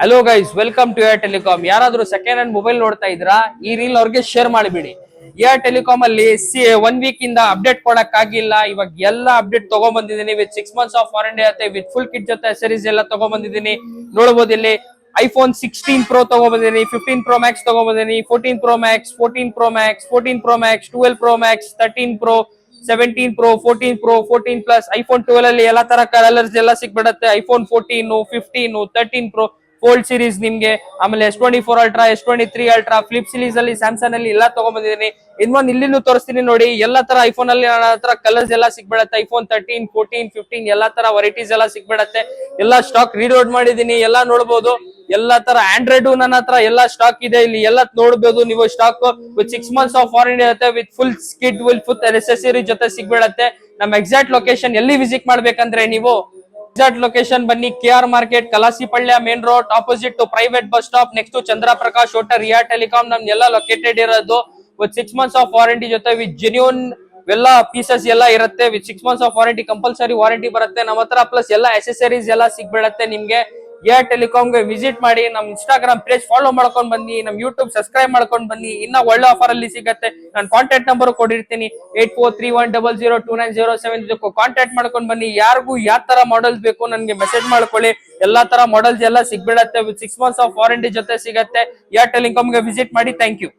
Hello guys, welcome to air telecom. ಯಾರಾದ್ರೂ second hand mobile ನೋಡ್ತಾ ಇದ್ರಾ, ಈ ರೀಲ್ ಅವ್ರಿಗೆ ಶೇರ್ ಮಾಡಿಬಿಡಿ. ಏರ್ ಟೆಲಿಕಾಮ್ ಅಲ್ಲಿ 1 ವೀಕ್ ಇಂದ ಅಪ್ಡೇಟ್ ಕೊಡಕ್ ಆಗಿಲ್ಲ. ಇವಾಗ ಎಲ್ಲ ಅಪ್ಡೇಟ್ ತಗೊಂಡ್ಬಂದಿದ್ದೀನಿ. ವಿತ್ 6 months ಆಫ್ ವಾರಂಟಿ ಆಗುತ್ತೆ. ವಿತ್ ಫುಲ್ ಕಿಟ್ ಜೊತೆ ಸೀರೀಸ್ ಎಲ್ಲ ತಗೊಂಡ್ಬಂದಿದ್ದೀನಿ. ನೋಡಬಹುದು ಇಲ್ಲಿ ಐಫೋನ್ 16 Pro ತಗೊಂಡ್ಬಂದಿದ್ದೀನಿ, 15 Pro Max ತಗೊಂಡ್ಬಂದಿದ್ದೀನಿ, 14 Pro Max, 14 Pro Max, 14 Pro Max, 12 Pro Max, 13 Pro, 17 Pro, 14 Pro, 14 Plus. IPhone 12 ಅಲ್ಲಿ ಎಲ್ಲಾ ತರ ಕಲರ್ಸ್ ಎಲ್ಲ ಸಿಕ್ಬಿಡುತ್ತೆ. ಐಫೋನ್ 14, 15, 13 Pro ಫೋಲ್ಡ್ ಸೀರೀಸ್ ನಿಮ್ಗೆ, ಆಮೇಲೆ S24 Ultra, S23 Ultra, flip series ಅಲ್ಲಿ ಸ್ಯಾಮ್ಸಂಗ್ ಅಲ್ಲಿ ಎಲ್ಲ ತಗೊಂಡ್ಬಂದಿದ್ದೀನಿ. ಇನ್ನೊಂದು ಇಲ್ಲಿನೂ ತೋರಿಸ್ತೀನಿ ನೋಡಿ. ಎಲ್ಲಾ ತರ ಐಫೋನ್ ಅಲ್ಲಿ ನನ್ನ ಹತ್ರ ಕಲರ್ಸ್ ಎಲ್ಲ ಸಿಕ್ಬಿಡತ್ತೆ. ಐಫೋನ್ 13, 14, 15 ಎಲ್ಲಾ ತರ ವೆರೈಟೀಸ್ ಎಲ್ಲ ಸಿಕ್ಬಿಡತ್ತೆ. ಎಲ್ಲಾ ಸ್ಟಾಕ್ ರೀಲೋಡ್ ಮಾಡಿದೀನಿ, ಎಲ್ಲಾ ನೋಡಬಹುದು. ಎಲ್ಲಾ ತರ ಆಂಡ್ರಾಯ್ಡ್ ನನ್ನ ಹತ್ರ ಎಲ್ಲಾ ಸ್ಟಾಕ್ ಇದೆ. ಇಲ್ಲಿ ಎಲ್ಲ ನೋಡಬಹುದು ನೀವು. Stock with 6 months of warranty ಇರುತ್ತೆ. With full kit, will full accessory ಜೊತೆ ಸಿಗ್ಬಿಡತ್ತೆ. ನಮ್ಮ ಎಕ್ಸಾಕ್ಟ್ ಲೊಕೇಶನ್ ಎಲ್ಲಿ ವಿಸಿಟ್ ಮಾಡ್ಬೇಕಂದ್ರೆ, ನೀವು ಎಕ್ಸಾಕ್ಟ್ ಲೊಕೇಶನ್ ಬನ್ನಿ, KR market, Kalasipalya main road, opposite to private bus stop, next to Chandraprakash hotel, Riya telecom ನಮ್ದೆಲ್ಲ ಲೊಕೇಟೆಡ್ ಇರೋದು. ವಿತ್ 6 months ಆಫ್ ವಾರಂಟಿ ಜೊತೆ ವಿತ್ ಜೆನ್ಯೂನ್ ಎಲ್ಲ ಪೀಸಸ್ ಎಲ್ಲ ಇರುತ್ತೆ. With 6 months of warranty, compulsory warranty ಬರುತ್ತೆ ನಮ್ಮ ಹತ್ರ. ಪ್ಲಸ್ ಎಲ್ಲ ಅಸೆಸರೀಸ್ ಎಲ್ಲ ಸಿಗ್ಬಿಡತ್ತೆ ನಿಮ್ಗೆ. ಏರ್ ಟೆಲಿಕಾಮ್ಗೆ ವಿಸಿಟ್ ಮಾಡಿ. ನಮ್ ಇನ್ಸ್ಟಾಗ್ರಾಮ್ ಪೇಜ್ ಫಾಲೋ ಮಾಡ್ಕೊಂಡ್ ಬನ್ನಿ, ನಮ್ ಯೂಟ್ಯೂಬ್ ಸಬ್ಸ್ಕ್ರೈಬ್ ಮಾಡ್ಕೊಂಡ್ ಬನ್ನಿ. ಇನ್ನ ಒಳ್ಳೆ ಆಫರ್ ಅಲ್ಲಿ ಸಿಗತ್ತೆ. ನಾನು ಕಾಂಟ್ಯಾಕ್ಟ್ ನಂಬರ್ ಕೊಟ್ಟಿರ್ತೀನಿ, 8431000907. ಇದಕ್ಕೂ ಕಾಂಟ್ಯಾಕ್ಟ್ ಮಾಡ್ಕೊಂಡ್ ಬನ್ನಿ. ಯಾರಿಗೂ ಯಾವ ತರ ಮಾಡಲ್ಸ್ ಬೇಕು ನನ್ಗೆ ಮೆಸೇಜ್ ಮಾಡ್ಕೊಳ್ಳಿ. ಎಲ್ಲಾ ತರ ಮಾಡಲ್ಸ್ ಎಲ್ಲ ಸಿಗ್ಬಿಡತ್ತೆ. ವಿತ್ 6 months ಆಫ್ ವಾರಂಟಿ ಜೊತೆ ಸಿಗತ್ತೆ. ಏರ್ ಟೆಲಿಕಾಮ್ಗೆ ವಿಸಿಟ್ ಮಾಡಿ. Thank you.